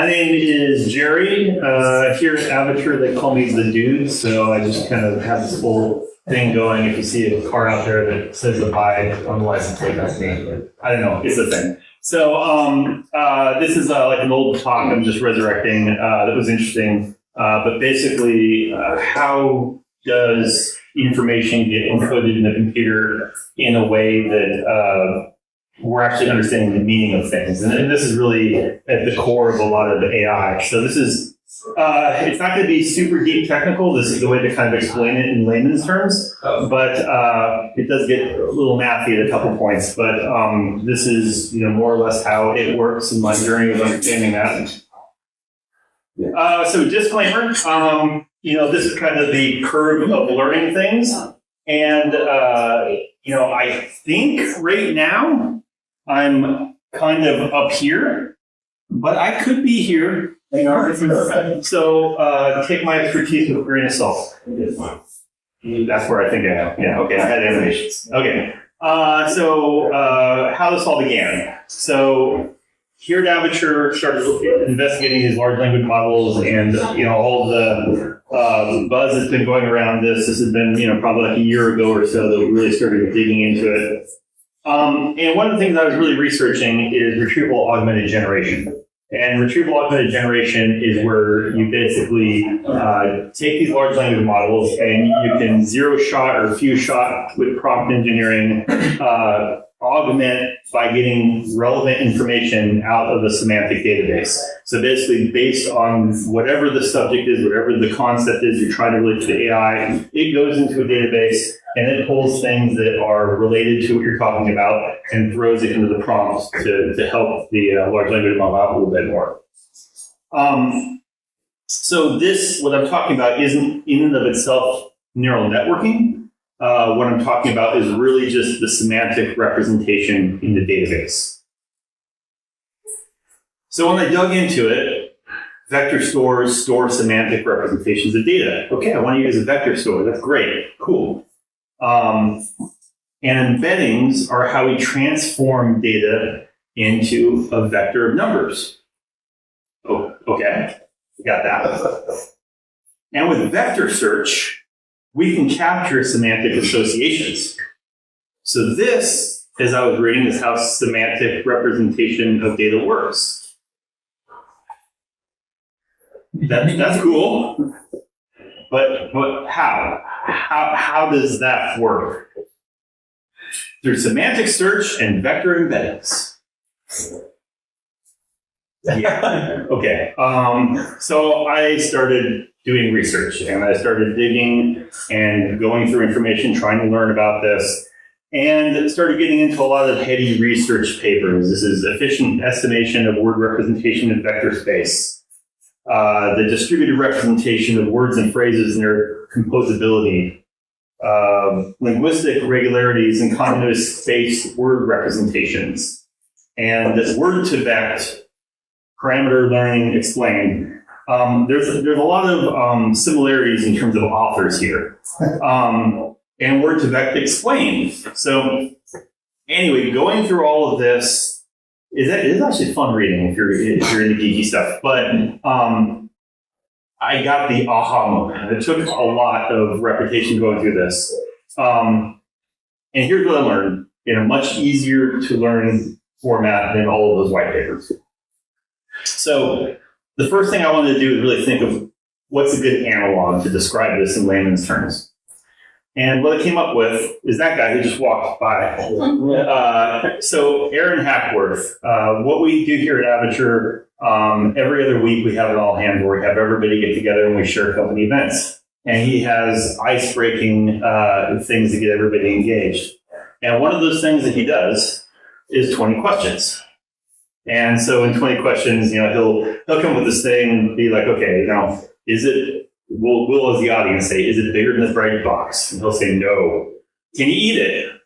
My name is Jerry. Here at Avature, they call me the dude, so I just kind of have this whole thing going. If you see a car out there that says the "I" on the license plate, that's me. I don't know, it's the thing. So this is like an old talk I'm just resurrecting that was interesting. But basically, how does information get encoded in the computer in a way that we're actually understanding the meaning of things? And this is really at the core of a lot of AI. So this is, it's not going to be super deep technical. This is the way to kind of explain it in layman's terms. But it does get a little mathy at a couple points. But this is, more or less how it works in my journey of understanding that. So disclaimer, this is kind of the curve of learning things. And, I think right now I'm kind of up here, but I could be here. So take my expertise with a grain of salt. That's where I think I am. Yeah, okay, I had animations. Okay, so how this all began. So here at Avature, started investigating these large language models, and all the buzz has been going around this. This has been probably like a year ago or so that we really started digging into it. And one of the things I was really researching is retrieval augmented generation. And retrieval augmented generation is where you basically take these large language models and you can zero shot or few shot with prompt engineering augment by getting relevant information out of a semantic database. So basically, based on whatever the subject is, whatever the concept is you're trying to relate to the AI, it goes into a database and it pulls things that are related to what you're talking about and throws it into the prompts to help the large language model out a little bit more. So this, what I'm talking about, isn't in and of itself neural networking. What I'm talking about is really just the semantic representation in the database. So when I dug into it, vector stores store semantic representations of data. Okay, I want to use a vector store. That's great. Cool. And embeddings are how we transform data into a vector of numbers. Oh, okay, we got that. And with vector search, we can capture semantic associations. So this, as I was reading, is how semantic representation of data works. That's cool. But how? How does that work? Through semantic search and vector embeddings. Yeah. Okay. So I started doing research and I started digging and going through information, trying to learn about this, and started getting into a lot of heady research papers. This is efficient estimation of word representation in vector space, the distributed representation of words and phrases and their composability, linguistic regularities and continuous space word representations, and word-to-vect parameter learning explained. There's a lot of similarities in terms of authors here, and word-to-vect explained. So anyway, going through all of this is actually fun reading if you're into geeky stuff. But I got the aha moment. It took a lot of repetition going through this. And here's what I learned in a much easier to learn format than all of those white papers. So the first thing I wanted to do is really think of what's a good analog to describe this in layman's terms. And what I came up with is that guy who just walked by. So Aaron Hackworth, what we do here at Avature, every other week we have an all hands where we have everybody get together and we share company events. And he has ice-breaking things to get everybody engaged. And one of those things that he does is 20 questions. And so in 20 questions, he'll come up with this thing and be like, okay, is it, we'll as the audience say, is it bigger than the bread box? And he'll say, no. Can you eat it?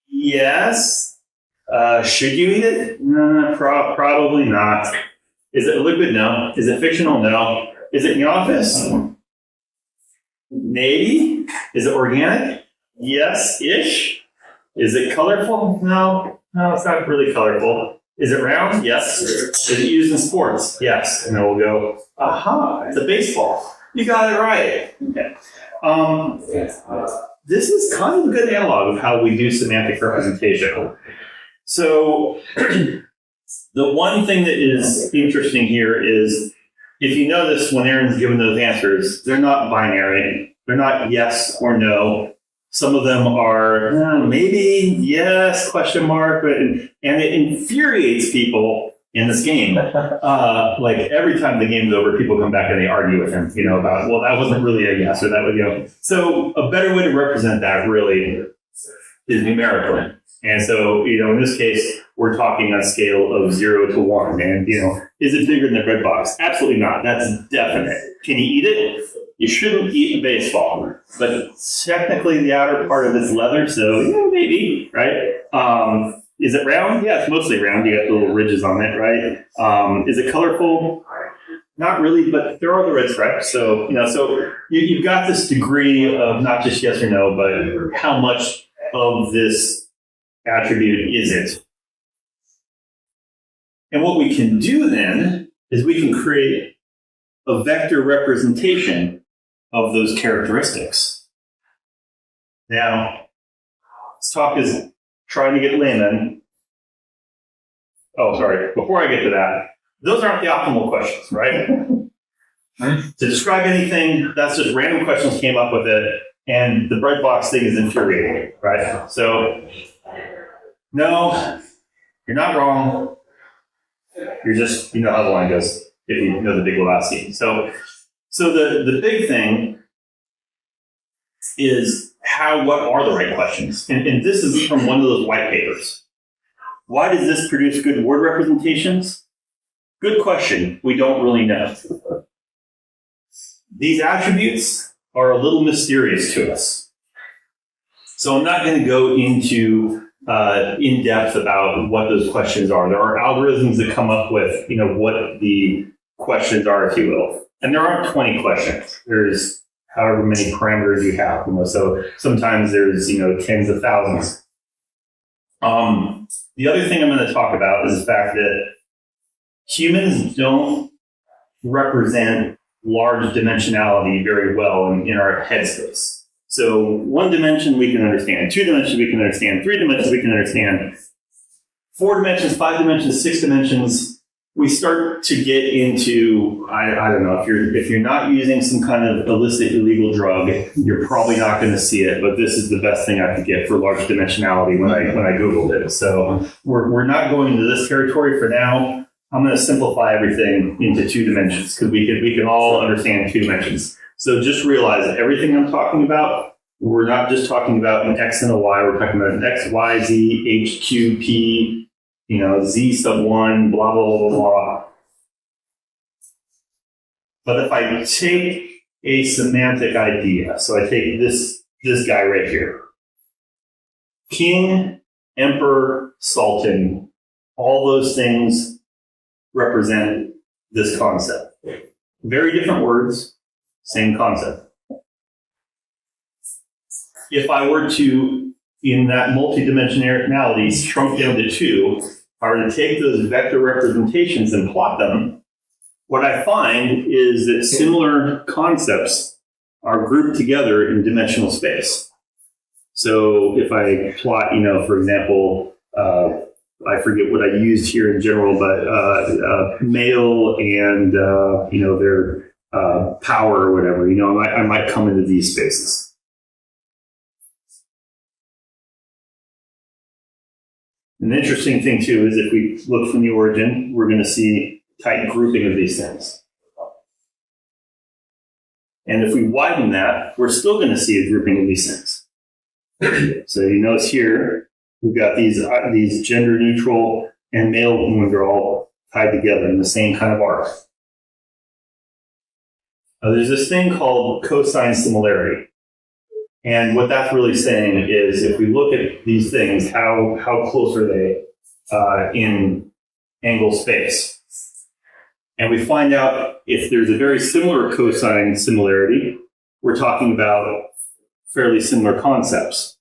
Yes. Should you eat it? Probably not. Is it liquid? No. Is it fictional? No. Is it in the office? Maybe. Is it organic? Yes-ish. Is it colorful? No, it's not really colorful. Is it round? Yes. Is it used in sports? Yes. And then we'll go, aha, it's a baseball. You got it right. Okay. This is kind of a good analog of how we do semantic representation. So the one thing that is interesting here is, if you notice when Aaron's given those answers, they're not binary. They're not yes or no. Some of them are maybe, yes, question mark, and it infuriates people in this game. Like every time the game's over, people come back and they argue with him, about, well, that wasn't really a yes or that was, So a better way to represent that really is numerically. And so, in this case, we're talking on a scale of 0 to 1. And, is it bigger than the red box? Absolutely not. That's definite. Can you eat it? You shouldn't eat a baseball. But technically, the outer part of it's leather, so, maybe, right? Is it round? Yeah, it's mostly round. You got the little ridges on it, right? Is it colorful? Not really, but there are the red stripes. So, so you've got this degree of not just yes or no, but how much of this attribute is it? And what we can do then is we can create a vector representation of those characteristics. Now, this talk is trying to get layman. Oh, sorry. Before I get to that, those aren't the optimal questions, right? To describe anything, that's just random questions came up with it, and the bread box thing is infuriating, right? So, no, you're not wrong. You're just, how the line goes, if you know the Big Lebowski. So the big thing is what are the right questions? And this is from one of those white papers. Why does this produce good word representations? Good question. We don't really know. These attributes are a little mysterious to us. So I'm not going to go into in depth about what those questions are. There are algorithms that come up with, what the questions are, if you will. And there aren't 20 questions. There's however many parameters you have. So sometimes there's, tens of thousands. The other thing I'm going to talk about is the fact that humans don't represent large dimensionality very well in our headspace. So 1 dimension we can understand, 2 dimensions we can understand, 3 dimensions we can understand, 4 dimensions, 5 dimensions, 6 dimensions. We start to get into, I don't know, if you're not using some kind of illicit illegal drug, you're probably not going to see it. But this is the best thing I could get for large dimensionality when I Googled it. So we're not going into this territory for now. I'm going to simplify everything into 2 dimensions because we can all understand 2 dimensions. So just realize that everything I'm talking about, we're not just talking about an X and a Y. We're talking about an X, Y, Z, H, Q, P, Z sub 1, blah, blah, blah, blah. But if I take a semantic idea, so I take this guy right here, king, emperor, sultan, all those things represent this concept. Very different words, same concept. If I were to, in that multidimensionality, shrunk down to 2, if I were to take those vector representations and plot them, what I find is that similar concepts are grouped together in dimensional space. So if I plot, for example, I forget what I used here in general, but male and, their power or whatever, I might come into these spaces. An interesting thing, too, is if we look from the origin, we're going to see tight grouping of these things. And if we widen that, we're still going to see a grouping of these things. So you notice here, we've got these gender neutral and male ones are all tied together in the same kind of arc. There's this thing called cosine similarity. And what that's really saying is if we look at these things, how close are they in angle space? And we find out if there's a very similar cosine similarity, we're talking about fairly similar concepts.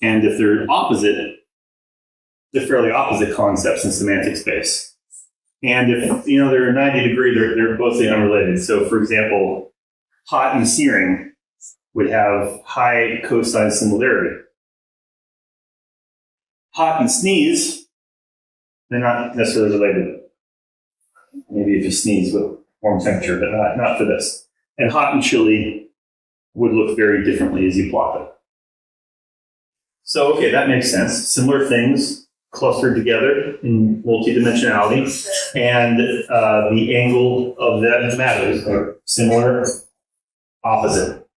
And if they're opposite, they're fairly opposite concepts in semantic space. And if, they're 90 degree, they're mostly unrelated. So for example, hot and searing would have high cosine similarity. Hot and sneeze, they're not necessarily related. Maybe if you sneeze with warm temperature, but not for this. And hot and chilly would look very differently as you plot them. So, okay, that makes sense. Similar things clustered together in multidimensionality, and the angle of that matters are similar, opposite.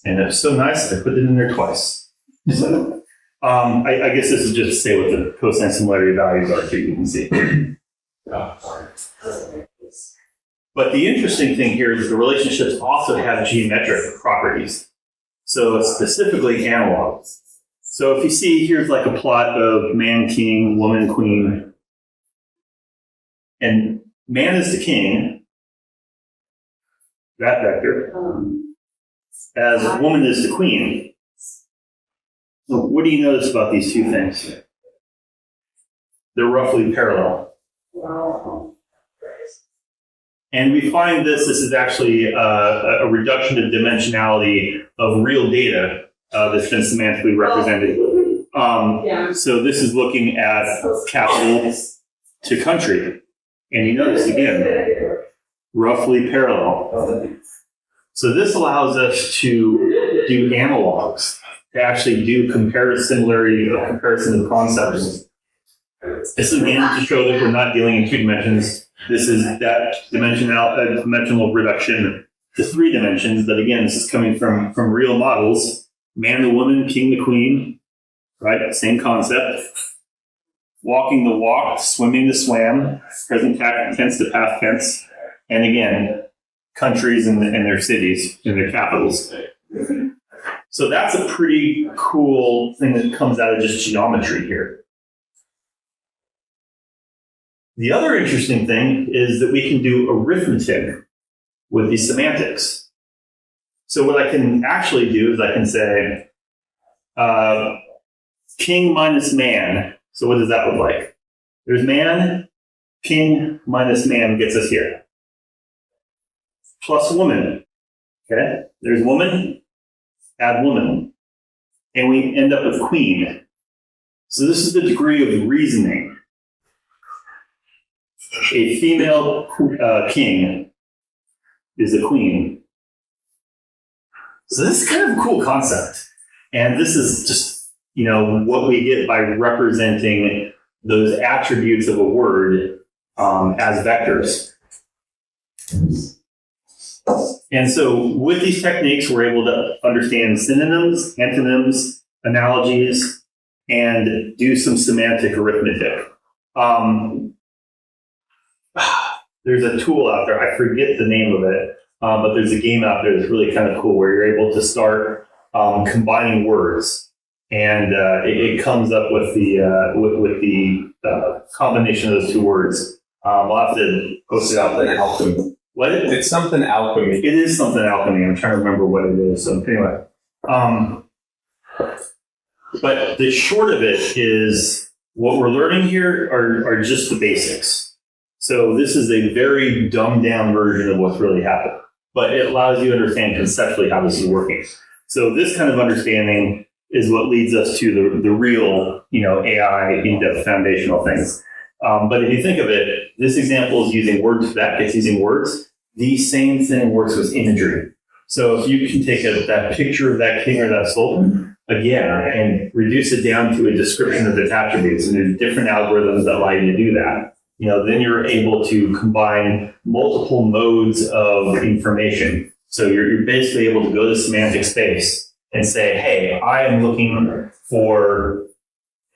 And it's so nice, I put it in there twice. So, I guess this is just to say what the cosine similarity values are, so you can see. But the interesting thing here is the relationships also have geometric properties. So specifically analog. So if you see, here's like a plot of man, king, woman, queen. And man is the king, that vector, as woman is the queen. So what do you notice about these two things? They're roughly parallel. And we find this is actually a reduction of dimensionality of real data that's been semantically represented. So this is looking at capital to country. And you notice again, roughly parallel. So this allows us to do analogs, to actually do comparison of concepts. This is again to show that we're not dealing in 2 dimensions. This is that dimensional reduction to 3 dimensions. But again, this is coming from real models. Man the woman, king the queen, right? Same concept. Walking the walk, swimming the swam, present tense to past tense. And again, countries and their cities and their capitals. So that's a pretty cool thing that comes out of just geometry here. The other interesting thing is that we can do arithmetic with these semantics. So what I can actually do is I can say king minus man. So what does that look like? There's man, king minus man gets us here. Plus woman. Okay? There's woman, add woman. And we end up with queen. So this is the degree of reasoning. A female king is a queen. So this is kind of a cool concept. And this is just, what we get by representing those attributes of a word as vectors. And so with these techniques, we're able to understand synonyms, antonyms, analogies, and do some semantic arithmetic. There's a tool out there, I forget the name of it, but there's a game out there that's really kind of cool where you're able to start combining words. And it comes up with the combination of those 2 words. I'll have to post it out there. Alchemy. What? It's something alchemy. It is something alchemy. I'm trying to remember what it is. So anyway, but the short of it is what we're learning here are just the basics. So this is a very dumbed down version of what's really happening, but it allows you to understand conceptually how this is working. So this kind of understanding is what leads us to the real, AI in-depth foundational things. But if you think of it, this example is using words. It's using words. The same thing works with imagery. So if you can take that picture of that king or that sultan again and reduce it down to a description of its attributes, and there's different algorithms that allow you to do that. Then you're able to combine multiple modes of information. So you're basically able to go to semantic space and say, hey, I am looking for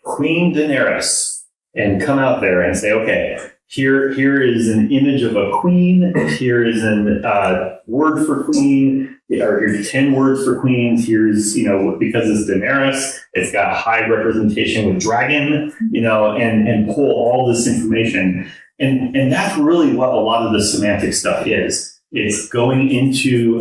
Queen Daenerys, and come out there and say, okay, here is an image of a queen. Here is a word for queen. Or here's 10 words for queens. Here's, because it's Daenerys, it's got high representation with dragon, and pull all this information. And that's really what a lot of the semantic stuff is. It's going into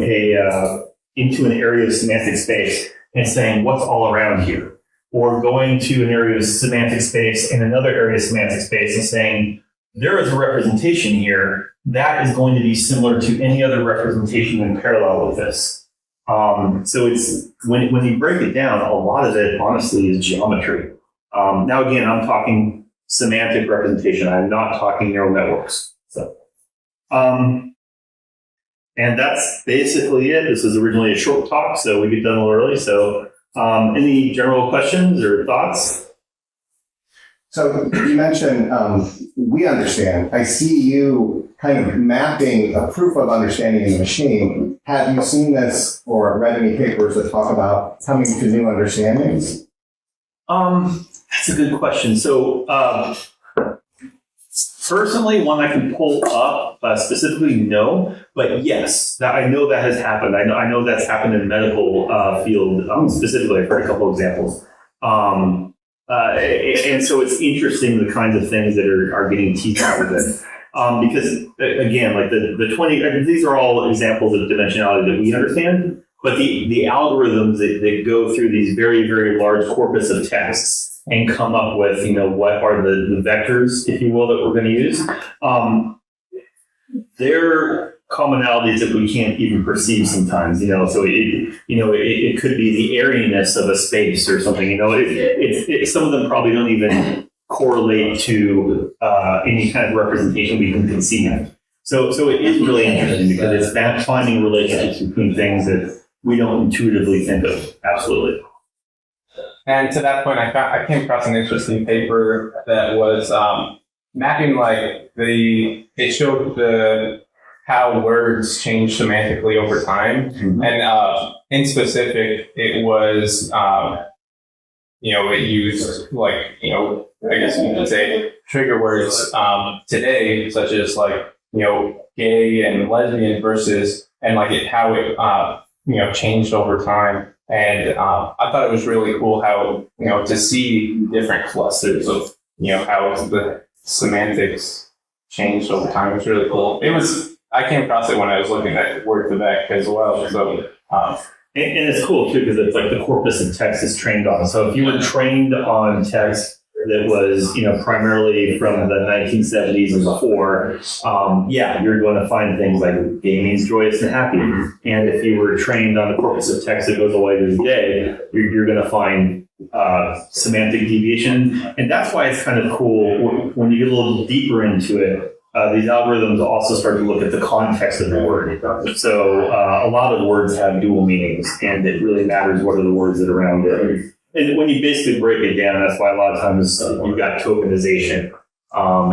into an area of semantic space and saying, what's all around here? Or going to an area of semantic space and another area of semantic space and saying, there is a representation here that is going to be similar to any other representation in parallel with this. So it's when you break it down, a lot of it honestly is geometry. Now again, I'm talking semantic representation. I'm not talking neural networks. So, and that's basically it. This was originally a short talk, so we get done a little early. So, any general questions or thoughts? So you mentioned we understand. I see you kind of mapping a proof of understanding in the machine. Have you seen this or read any papers that talk about coming to new understandings? That's a good question. So personally, one I can pull up specifically, no, but yes, that I know that has happened. I know that's happened in the medical field specifically. I've heard a couple examples. And so it's interesting the kinds of things that are getting teased out with it. Because again, like the 20, these are all examples of dimensionality that we understand, but the algorithms that go through these very, very large corpus of texts and come up with, what are the vectors, if you will, that we're going to use. They're commonalities that we can't even perceive sometimes, so it could be the airiness of a space or something, some of them probably don't even correlate to any kind of representation we can conceive. So it is really interesting because it's that finding relationships between things that we don't intuitively think of. Absolutely. And to that point, I came across an interesting paper that was mapping it showed how words change semantically over time. Mm-hmm. And in specific, it was, it used I guess you could say trigger words today, such as gay and lesbian versus, and how it changed over time. And I thought it was really cool how, to see different clusters of, how the semantics changed over time. It was really cool. I came across it when I was looking at Word2Vec as well. So, and it's cool too, because it's like the corpus of text is trained on. So if you were trained on text that was, primarily from the 1970s and before, you're going to find things like gay means joyous and happy. And if you were trained on the corpus of text that goes away to the day, you're going to find semantic deviation. And that's why it's kind of cool when you get a little deeper into it. These algorithms also start to look at the context of the word. So a lot of words have dual meanings, and it really matters what are the words that are around it. And when you basically break it down, that's why a lot of times you've got tokenization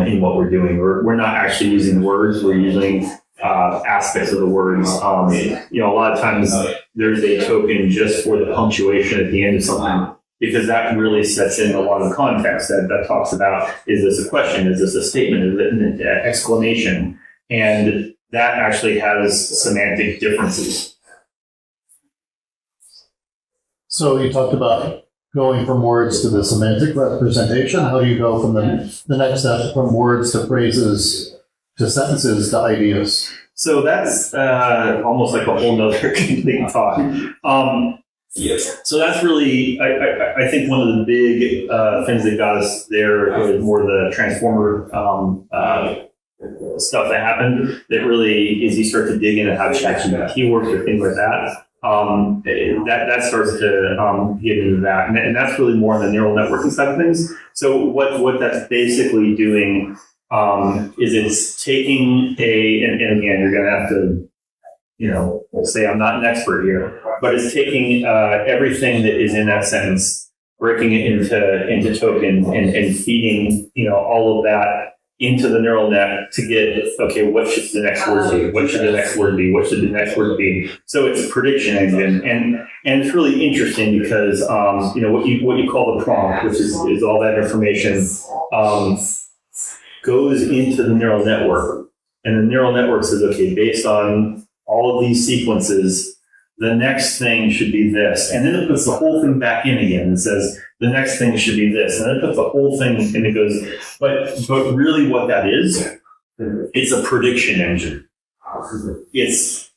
in what we're doing. We're not actually using words, we're using aspects of the words. A lot of times there's a token just for the punctuation at the end of something, because that really sets in a lot of context that talks about, is this a question? Is this a statement? Is it an exclamation? And that actually has semantic differences. So you talked about going from words to the semantic representation. How do you go from the next step from words to phrases to sentences to ideas? So that's almost like a whole nother complete talk. Yes. So that's really, I think one of the big things that got us there was more the transformer stuff that happened. That really, as you start to dig into how ChatGPT works or things like that, that starts to get into that, and that's really more on the neural networking side of things. So what that's basically doing is it's taking and again, you're going to have to say I'm not an expert here, but it's taking everything that is in that sentence, breaking it into tokens and feeding all of that into the neural net to get, okay, what should the next word be? What should the next word be? What should the next word be? So it's a prediction engine, and it's really interesting because what you call the prompt, which is all that information, goes into the neural network, and the neural network says, okay, based on all of these sequences, the next thing should be this. And then it puts the whole thing back in again and says, the next thing should be this. And then it puts the whole thing and it goes, but really what that is, it's a prediction engine. It's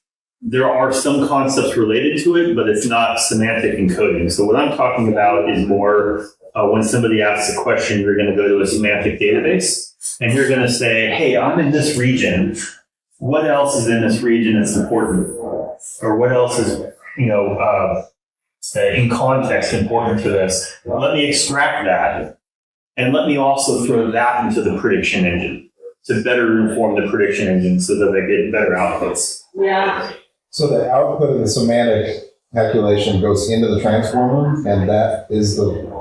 there are some concepts related to it, but it's not semantic encoding. So what I'm talking about is more when somebody asks a question, you're going to go to a semantic database and you're going to say, hey, I'm in this region. What else is in this region that's important? Or what else is, in context important to this? Let me extract that. And let me also throw that into the prediction engine to better inform the prediction engine so that they get better outputs. Yeah. So the output of the semantic calculation goes into the transformer, and that is the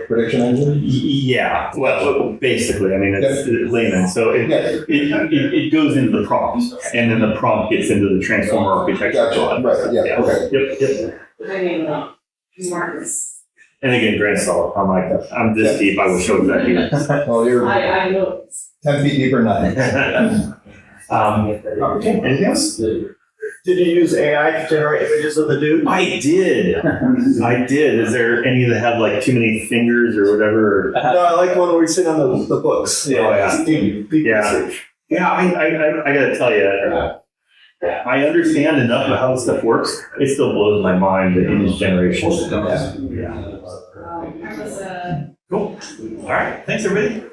prediction engine? Yeah, well, basically, I mean, it's layman. So it goes into the prompt, and then the prompt gets into the transformer architecture. Gotcha. Right, yeah, okay. Yep. I mean, Marcus. And again, grand salt. I'm this deep. I wish I was that deep. Well, you're I know. 10 feet deeper than I. Anything else? Did you use AI to generate images of the dude? I did. Is there any that have like too many fingers or whatever? No, I like the one where we sit on the books. Yeah. Deep research. Yeah, I gotta tell you, I understand enough of how this stuff works. It still blows my mind, the image generation. Yeah. Cool. All right. Thanks, everybody.